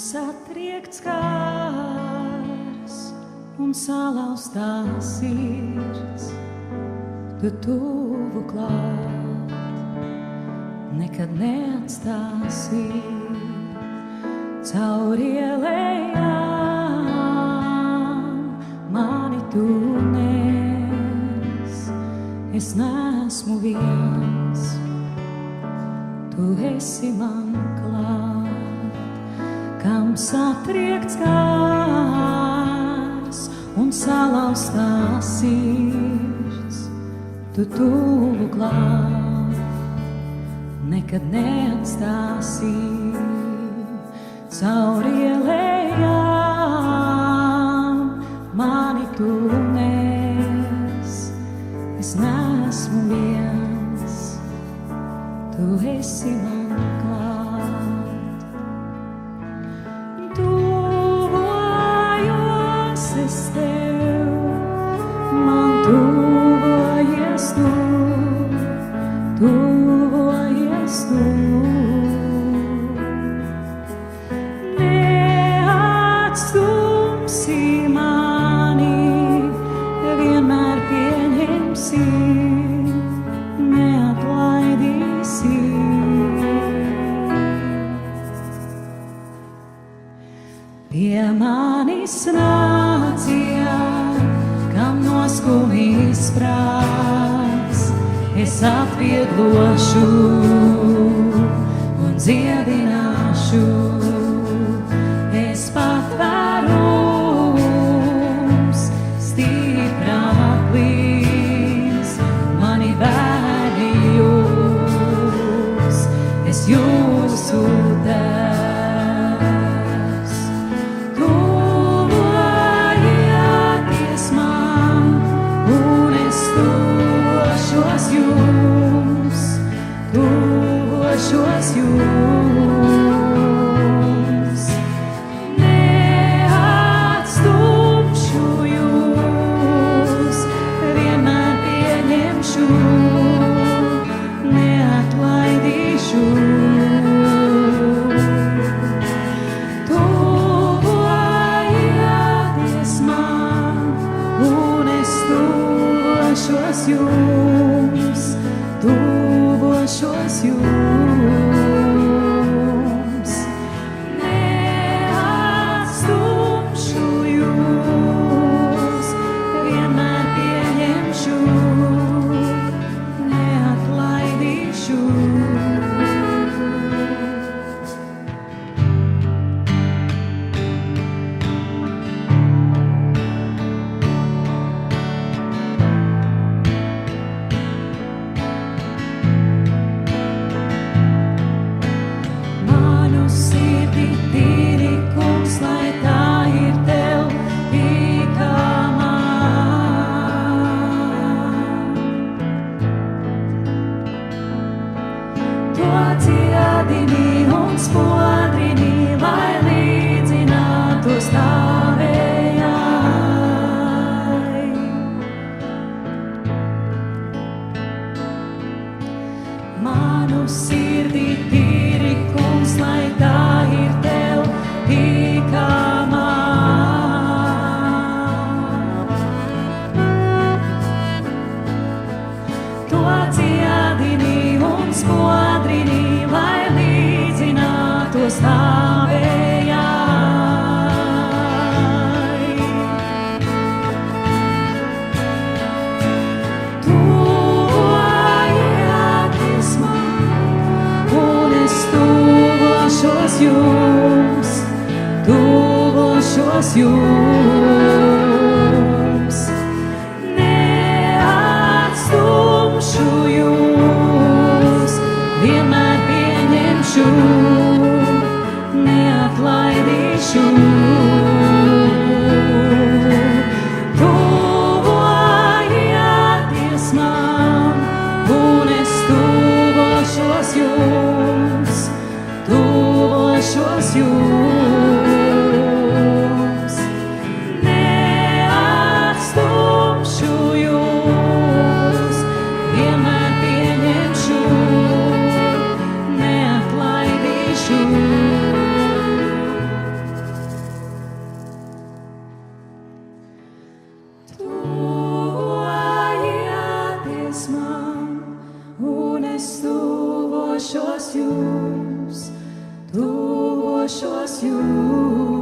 satriekts kārs un salauztā sirds, tu tuvu klāt, nekad neatstāsi. Caur ielējām mani tu nes, es neesmu viens, tu esi man klāt. Kam satriekts kārs un salauztā sirds, tu tuvu klāt, nekad neatstāsi. Caur ielējām mani tu nes, es neesmu viens, tu esi man klāt. Tuvojos es tev, man tuvojies tu, tuvojies tu. Neatstumsi mani, vienmēr pieņemsi, neatlaidīsi. Pie manis nācija, kam noskumīs prāts, es atvieglošu un dziedināšu. Es patvērums, stiprāklīs, mani bērni jūs, es jūsu tēvs. Tuvojieties man, un es tuvošos jums, tuvošos jums. Neatstumšu jūs, vienmēr pieņemšu, neatlaidīšu. Tuvojieties man, un es tuvošos jums, tuvošos jums. Neatstumšu jūs, vienmēr pieņemšu, neatlaidīšu. Manu sirdi tīri, kungs, lai tā ir tev tikamā. To dziedini un spodrini, lai līdzinātos tavējai. Manu sirdi tīri, kungs, lai tā ir tev tikamā. To dziedini un spodrini, lai līdzinātos tavējai. Tuvojieties man, un es tuvošos jums, tuvošos jums. Neatstumšu jūs, vienmēr pieņemšu, neatlaidīšu. Tuvojieties man, un es tuvošos jums, tuvošos jums. Neatstumšu jūs, vienmēr pieņemšu, neatlaidīšu. jums.